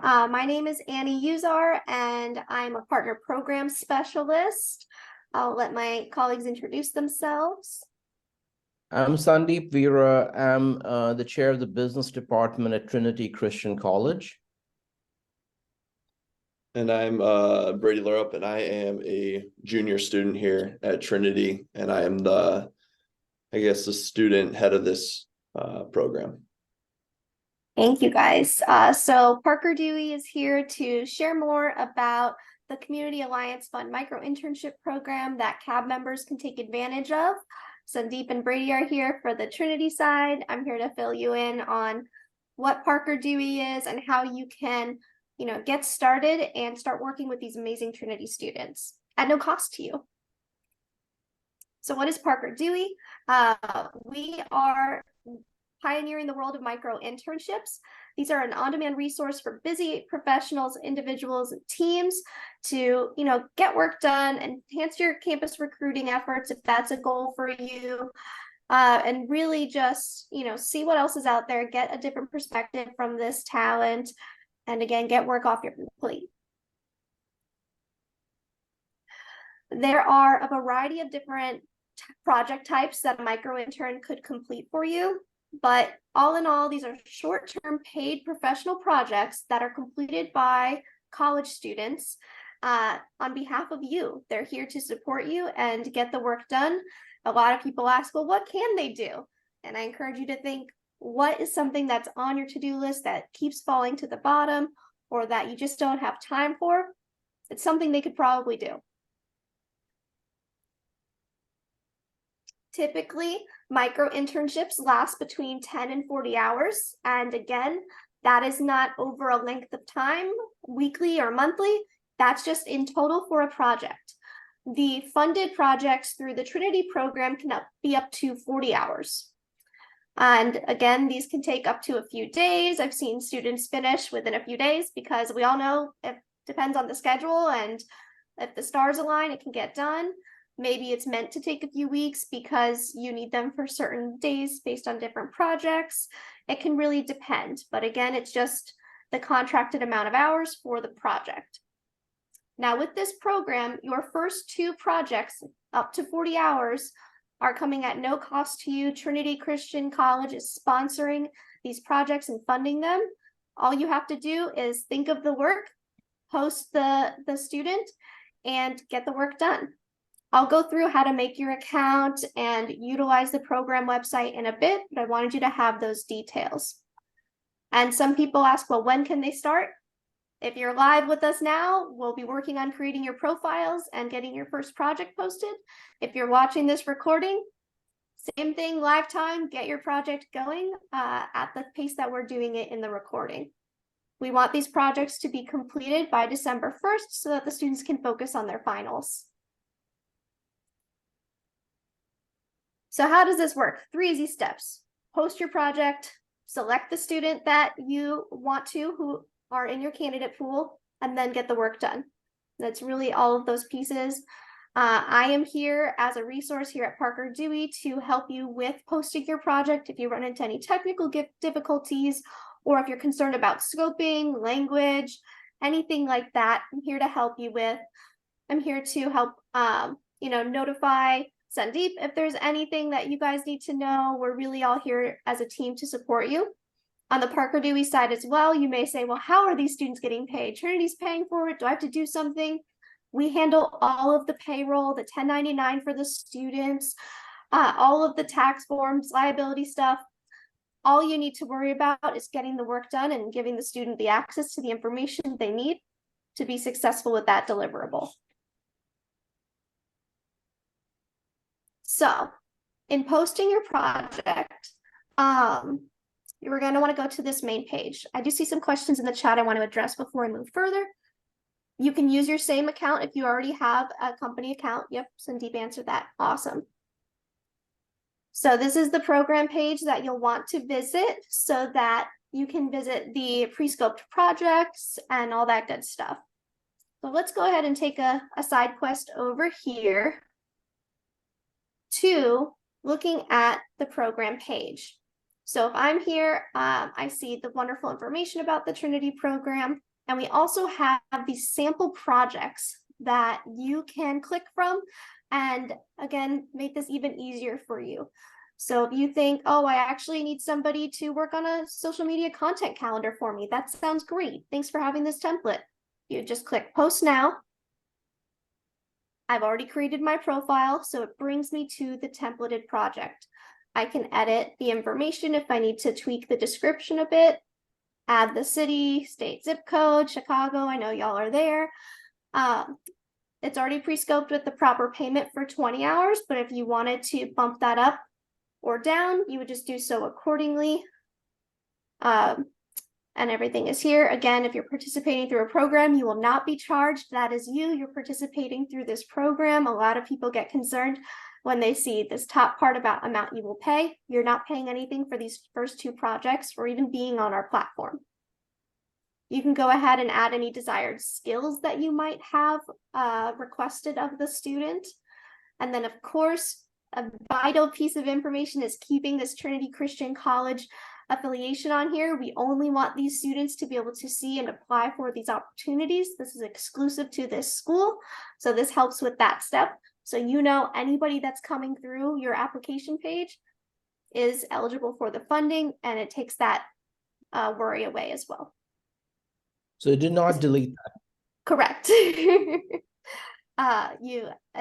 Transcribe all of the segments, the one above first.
My name is Annie Uzar, and I'm a partner program specialist. I'll let my colleagues introduce themselves. I'm Sandeep Veera. I'm the chair of the business department at Trinity Christian College. And I'm Brady Larup, and I am a junior student here at Trinity, and I am the student head of this program. Thank you, guys. So Parker Dewey is here to share more about the Community Alliance Fund Micro-Internship program that CAB members can take advantage of. Sandeep and Brady are here for the Trinity side. I'm here to fill you in on what Parker Dewey is and how you can, get started and start working with these amazing Trinity students at no cost to you. So what is Parker Dewey? We are pioneering the world of micro-internships. These are an on-demand resource for busy professionals, individuals, and teams to, get work done, enhance your campus recruiting efforts if that's a goal for you, and really just, see what else is out there, get a different perspective from this talent, and again, get work off your plate. There are a variety of different project types that a micro-intern could complete for you. But all in all, these are short-term paid professional projects that are completed by college students on behalf of you. They're here to support you and get the work done. A lot of people ask, well, what can they do? And I encourage you to think, what is something that's on your to-do list that keeps falling to the bottom or that you just don't have time for? It's something they could probably do. Typically, micro-internships last between 10 and 40 hours. And again, that is not over a length of time, weekly or monthly. That's just in total for a project. The funded projects through the Trinity program can be up to 40 hours. And again, these can take up to a few days. I've seen students finish within a few days because we all know it depends on the schedule, and if the stars align, it can get done. Maybe it's meant to take a few weeks because you need them for certain days based on different projects. It can really depend. But again, it's just the contracted amount of hours for the project. Now with this program, your first two projects up to 40 hours are coming at no cost to you. Trinity Christian College is sponsoring these projects and funding them. All you have to do is think of the work, post the student, and get the work done. I'll go through how to make your account and utilize the program website in a bit, but I wanted you to have those details. And some people ask, well, when can they start? If you're live with us now, we'll be working on creating your profiles and getting your first project posted. If you're watching this recording, same thing, live time, get your project going at the pace that we're doing it in the recording. We want these projects to be completed by December 1st so that the students can focus on their finals. So how does this work? 3 easy steps. Post your project, select the student that you want to, who are in your candidate pool, and then get the work done. That's really all of those pieces. I am here as a resource here at Parker Dewey to help you with posting your project if you run into any technical difficulties, or if you're concerned about scoping, language, anything like that. I'm here to help you with. I'm here to help, notify Sandeep if there's anything that you guys need to know. We're really all here as a team to support you. On the Parker Dewey side as well, you may say, well, how are these students getting paid? Trinity's paying for it. Do I have to do something? We handle all of the payroll, the 1099 for the students, all of the tax forms, liability stuff. All you need to worry about is getting the work done and giving the student the access to the information they need to be successful with that deliverable. So in posting your project, you're going to want to go to this main page. I do see some questions in the chat I want to address before I move further. You can use your same account if you already have a company account. Yep, Sandeep answered that. Awesome. So this is the program page that you'll want to visit so that you can visit the pre-scoped projects and all that good stuff. So let's go ahead and take a side quest over here to looking at the program page. So if I'm here, I see the wonderful information about the Trinity program. And we also have these sample projects that you can click from and again, make this even easier for you. So if you think, oh, I actually need somebody to work on a social media content calendar for me, that sounds great. Thanks for having this template. You just click post now. I've already created my profile, so it brings me to the templated project. I can edit the information if I need to tweak the description a bit, add the city, state, zip code, Chicago, I know y'all are there. It's already pre-scoped with the proper payment for 20 hours, but if you wanted to bump that up or down, you would just do so accordingly. And everything is here. Again, if you're participating through a program, you will not be charged. That is you. You're participating through this program. A lot of people get concerned when they see this top part about amount you will pay. You're not paying anything for these first 2 projects or even being on our platform. You can go ahead and add any desired skills that you might have requested of the student. And then, of course, a vital piece of information is keeping this Trinity Christian College affiliation on here. We only want these students to be able to see and apply for these opportunities. This is exclusive to this school. So this helps with that step. So you know anybody that's coming through your application page is eligible for the funding, and it takes that worry away as well. So do not delete that. Correct. It's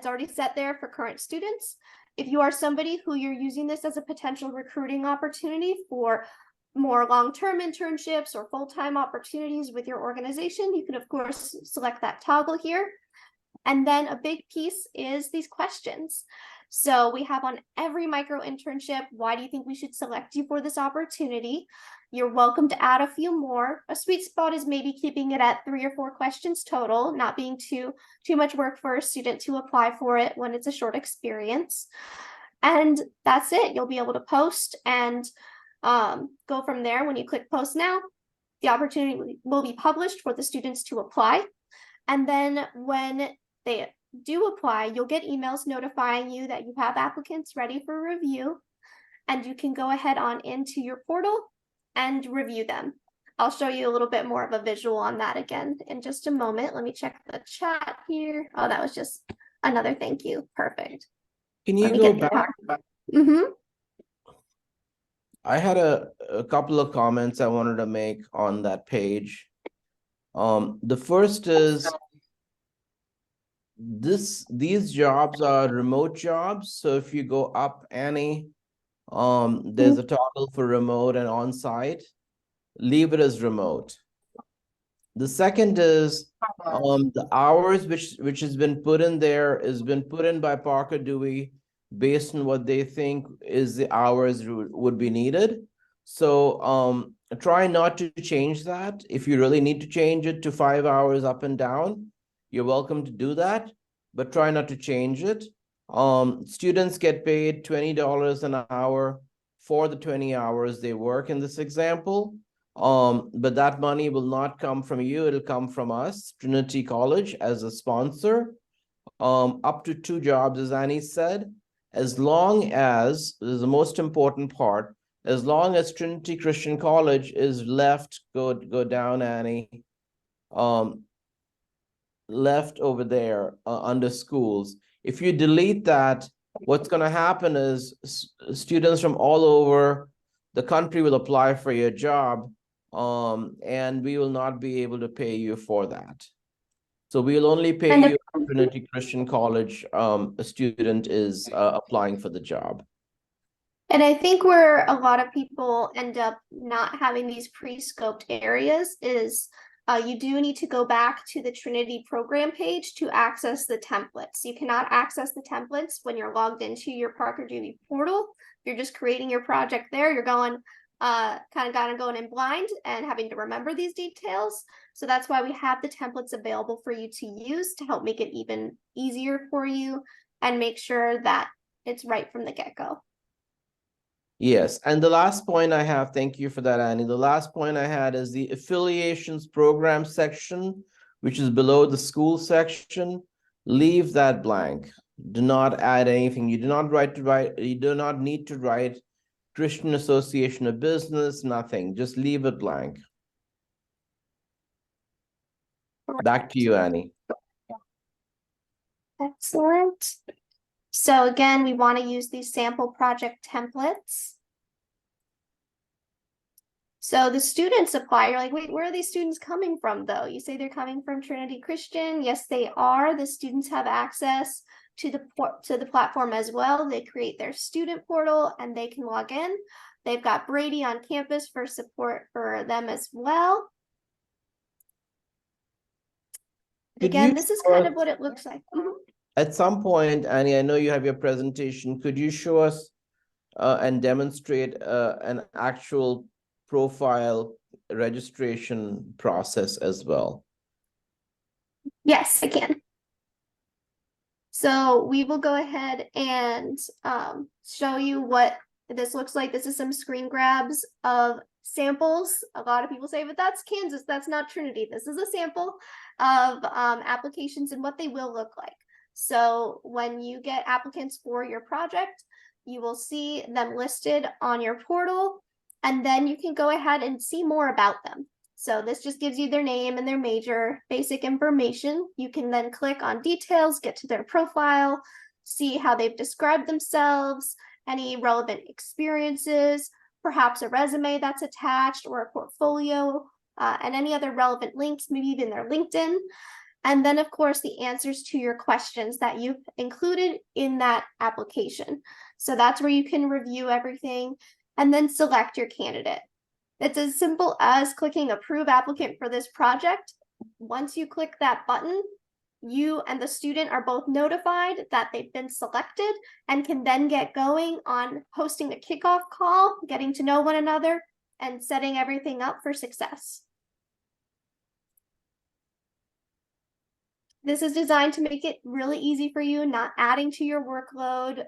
already set there for current students. If you are somebody who you're using this as a potential recruiting opportunity for more long-term internships or full-time opportunities with your organization, you can of course select that toggle here. And then a big piece is these questions. So we have on every micro internship, why do you think we should select you for this opportunity? You're welcome to add a few more. A sweet spot is maybe keeping it at 3 or 4 questions total, not being too much work for a student to apply for it when it's a short experience. And that's it. You'll be able to post and go from there. When you click post now, the opportunity will be published for the students to apply. And then when they do apply, you'll get emails notifying you that you have applicants ready for review, and you can go ahead on into your portal and review them. I'll show you a little bit more of a visual on that again in just a moment. Let me check the chat here. Oh, that was just another thank you. Perfect. Can you go back? I had a couple of comments I wanted to make on that page. The first is these jobs are remote jobs. So if you go up, Annie, there's a toggle for remote and on-site. Leave it as remote. The second is the hours which has been put in there has been put in by Parker Dewey based on what they think is the hours would be needed. So try not to change that. If you really need to change it to 5 hours up and down, you're welcome to do that, but try not to change it. Students get paid $20 an hour for the 20 hours they work in this example. But that money will not come from you. It'll come from us, Trinity College, as a sponsor. Up to 2 jobs, as Annie said, as long as, this is the most important part, as long as Trinity Christian College is left, go down, Annie, left over there under schools. If you delete that, what's going to happen is students from all over the country will apply for your job, and we will not be able to pay you for that. So we'll only pay you if Trinity Christian College a student is applying for the job. And I think where a lot of people end up not having these pre-scoped areas is you do need to go back to the Trinity program page to access the templates. You cannot access the templates when you're logged into your Parker Dewey portal. You're just creating your project there. You're going going in blind and having to remember these details. So that's why we have the templates available for you to use to help make it even easier for you and make sure that it's right from the get-go. Yes, and the last point I have, thank you for that, Annie. The last point I had is the affiliations program section, which is below the school section. Leave that blank. Do not add anything. You do not you do not need to write Christian Association of Business, nothing. Just leave it blank. Back to you, Annie. Excellent. So again, we want to use these sample project templates. So the students apply. You're like, wait, where are these students coming from though? You say they're coming from Trinity Christian. Yes, they are. The students have access to the platform as well. They create their student portal and they can log in. They've got Brady on campus for support for them as well. Again, this is kind of what it looks like. At some point, Annie, I know you have your presentation. Could you show us and demonstrate an actual profile registration process as well? Yes, I can. So we will go ahead and show you what this looks like. This is some screen grabs of samples. A lot of people say, but that's Kansas, that's not Trinity. This is a sample of applications and what they will look like. So when you get applicants for your project, you will see them listed on your portal, and then you can go ahead and see more about them. So this just gives you their name and their major, basic information. You can then click on details, get to their profile, see how they've described themselves, any relevant experiences, perhaps a resume that's attached or a portfolio, and any other relevant links, maybe even their LinkedIn. And then, of course, the answers to your questions that you've included in that application. So that's where you can review everything and then select your candidate. It's as simple as clicking approve applicant for this project. Once you click that button, you and the student are both notified that they've been selected and can then get going on hosting a kickoff call, getting to know one another, and setting everything up for success. This is designed to make it really easy for you, not adding to your workload.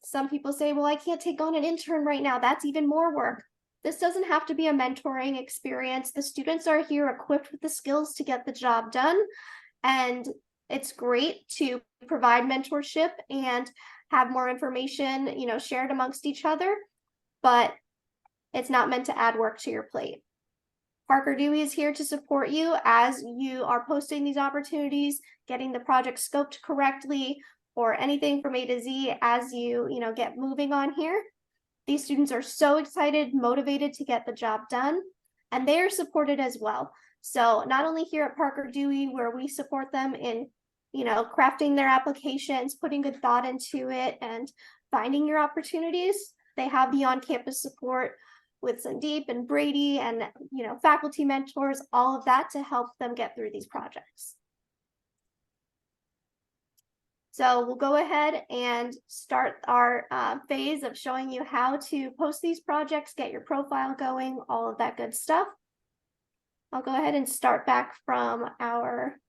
Some people say, well, I can't take on an intern right now. That's even more work. This doesn't have to be a mentoring experience. The students are here equipped with the skills to get the job done. And it's great to provide mentorship and have more information, shared amongst each other, but it's not meant to add work to your plate. Parker Dewey is here to support you as you are posting these opportunities, getting the project scoped correctly, or anything from A to Z as you, get moving on here. These students are so excited, motivated to get the job done, and they are supported as well. So not only here at Parker Dewey, where we support them in, crafting their applications, putting good thought into it, and finding your opportunities, they have the on-campus support with Sandeep and Brady and, faculty mentors, all of that to help them get through these projects. So we'll go ahead and start our phase of showing you how to post these projects, get your profile going, all of that good stuff. I'll go ahead and start back from our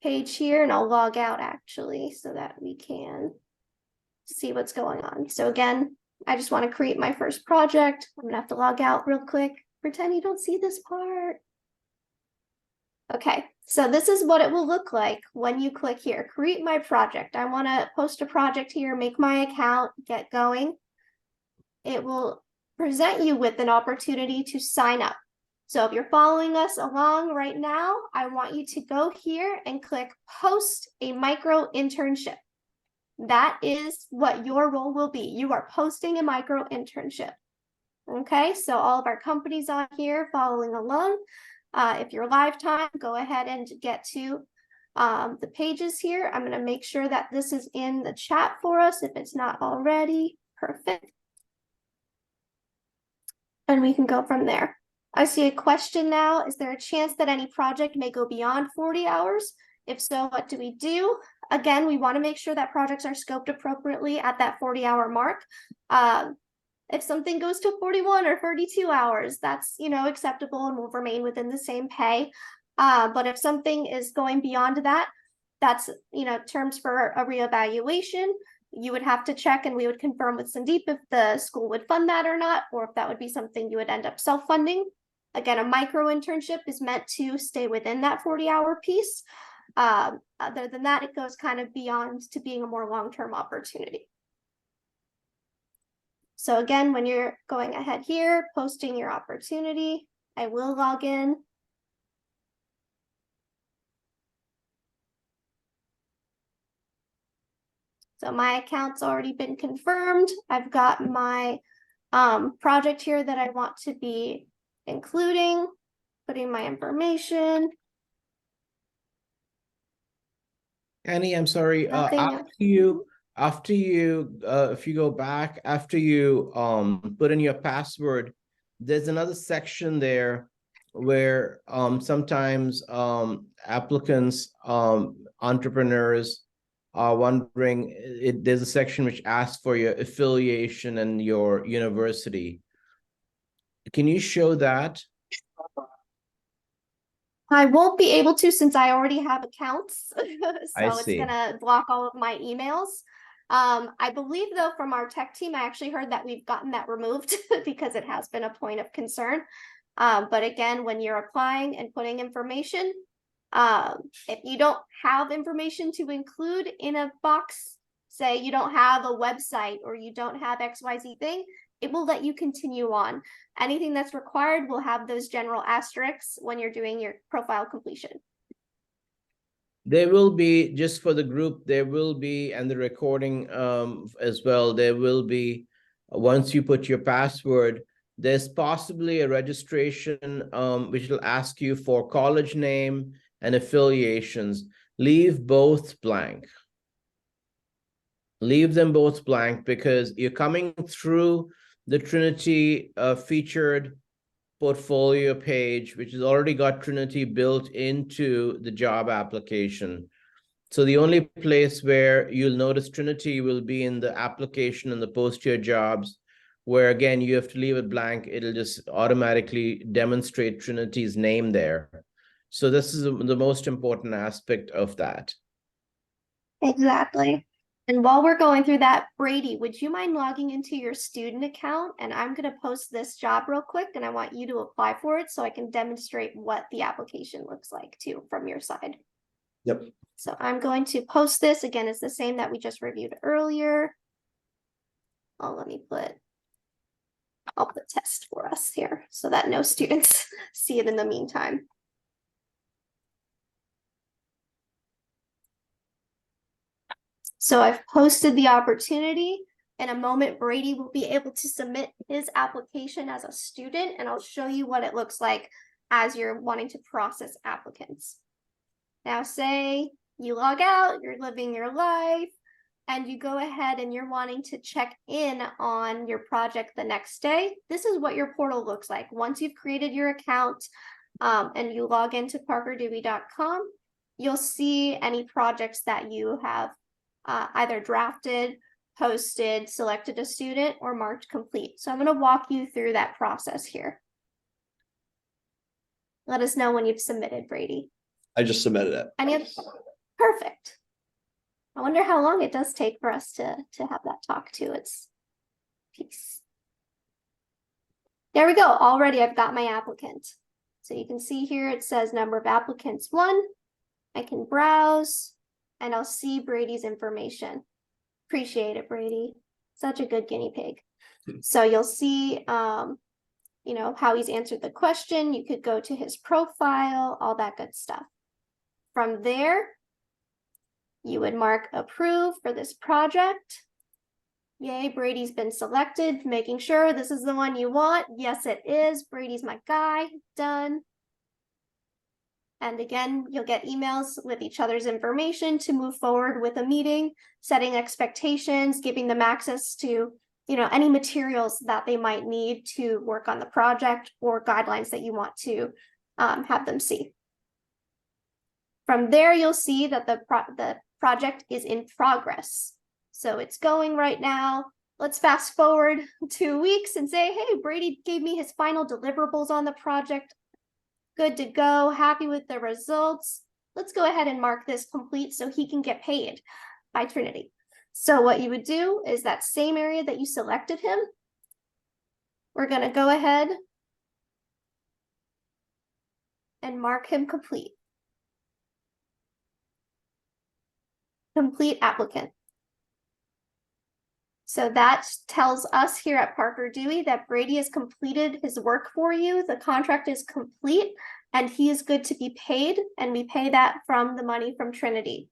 page here, and I'll log out actually so that we can see what's going on. So again, I just want to create my first project. I'm gonna have to log out real quick. Pretend you don't see this part. Okay, so this is what it will look like when you click here, create my project. I want to post a project here, make my account, get going. It will present you with an opportunity to sign up. So if you're following us along right now, I want you to go here and click post a micro-internship. That is what your role will be. You are posting a micro-internship. Okay, so all of our companies on here following along. If you're live time, go ahead and get to the pages here. I'm going to make sure that this is in the chat for us if it's not already. Perfect. And we can go from there. I see a question now. Is there a chance that any project may go beyond 40 hours? If so, what do we do? Again, we want to make sure that projects are scoped appropriately at that 40-hour mark. If something goes to 41 or 32 hours, that's, acceptable and will remain within the same pay. But if something is going beyond that, that's, terms for a reevaluation. You would have to check and we would confirm with Sandeep if the school would fund that or not, or if that would be something you would end up self-funding. Again, a micro-internship is meant to stay within that 40-hour piece. Other than that, it goes kind of beyond to being a more long-term opportunity. So again, when you're going ahead here, posting your opportunity, I will log in. So my account's already been confirmed. I've got my project here that I want to be including, putting my information. Annie, I'm sorry, Nothing. after you, if you go back, after you, put in your password, there's another section there where, sometimes, applicants, entrepreneurs are wondering, there's a section which asks for your affiliation and your university. Can you show that? I won't be able to since I already have accounts. I So it's see. gonna block all of my emails. I believe though from our tech team, I actually heard that we've gotten that removed because it has been a point of concern. But again, when you're applying and putting information, if you don't have information to include in a box, say you don't have a website or you don't have XYZ thing, it will let you continue on. Anything that's required will have those general asterisks when you're doing your profile completion. There will be, just for the group, there will be, and the recording as well, there will be, once you put your password, there's possibly a registration which will ask you for college name and affiliations. Leave both blank. Leave them both blank because you're coming through the Trinity featured portfolio page, which has already got Trinity built into the job application. So the only place where you'll notice Trinity will be in the application and the post your jobs, where again, you have to leave it blank. It'll just automatically demonstrate Trinity's name there. So this is the most important aspect of that. Exactly. And while we're going through that, Brady, would you mind logging into your student account? And I'm going to post this job real quick and I want you to apply for it so I can demonstrate what the application looks like too from your side. Yep. So I'm going to post this. Again, it's the same that we just reviewed earlier. Oh, I'll put test for us here so that no students see it in the meantime. So I've posted the opportunity. In a moment, Brady will be able to submit his application as a student, and I'll show you what it looks like as you're wanting to process applicants. Now, say you log out, you're living your life, and you go ahead and you're wanting to check in on your project the next day. This is what your portal looks like. Once you've created your account and you log into parkerdewey.com, you'll see any projects that you have either drafted, posted, selected a student, or marked complete. So I'm going to walk you through that process here. Let us know when you've submitted, Brady. I just submitted it. Perfect. I wonder how long it does take for us to have that talk too. It's peace. There we go. Already I've got my applicant. So you can see here it says number of applicants 1. I can browse and I'll see Brady's information. Appreciate it, Brady. Such a good guinea pig. So you'll see you know, how he's answered the question. You could go to his profile, all that good stuff. From there, you would mark approve for this project. Yay, Brady's been selected, making sure this is the one you want. Yes, it is. Brady's my guy. Done. And again, you'll get emails with each other's information to move forward with a meeting, setting expectations, giving them access to, you know, any materials that they might need to work on the project or guidelines that you want to have them see. From there, you'll see that the project is in progress. So it's going right now. Let's fast forward 2 weeks and say, hey, Brady gave me his final deliverables on the project. Good to go, happy with the results. Let's go ahead and mark this complete so he can get paid by Trinity. So what you would do is that same area that you selected him, we're going to go ahead and mark him complete. Complete applicant. So that tells us here at Parker Dewey that Brady has completed his work for you. The contract is complete and he is good to be paid, and we pay that from the money from Trinity.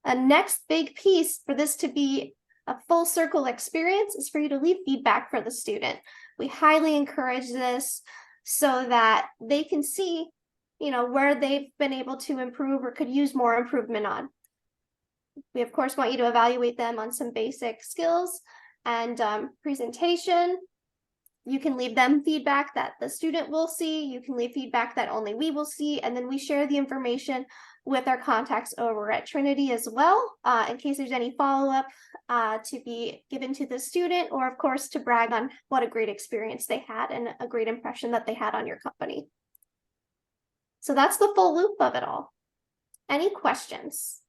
A next big piece for this to be a full circle experience is for you to leave feedback for the student. We highly encourage this so that they can see, where they've been able to improve or could use more improvement on. We of course want you to evaluate them on some basic skills and presentation. You can leave them feedback that the student will see. You can leave feedback that only we will see. And then we share the information with our contacts over at Trinity as well, in case there's any follow-up to be given to the student, or of course to brag on what a great experience they had and a great impression that they had on your company. So that's the full loop of it all. Any questions?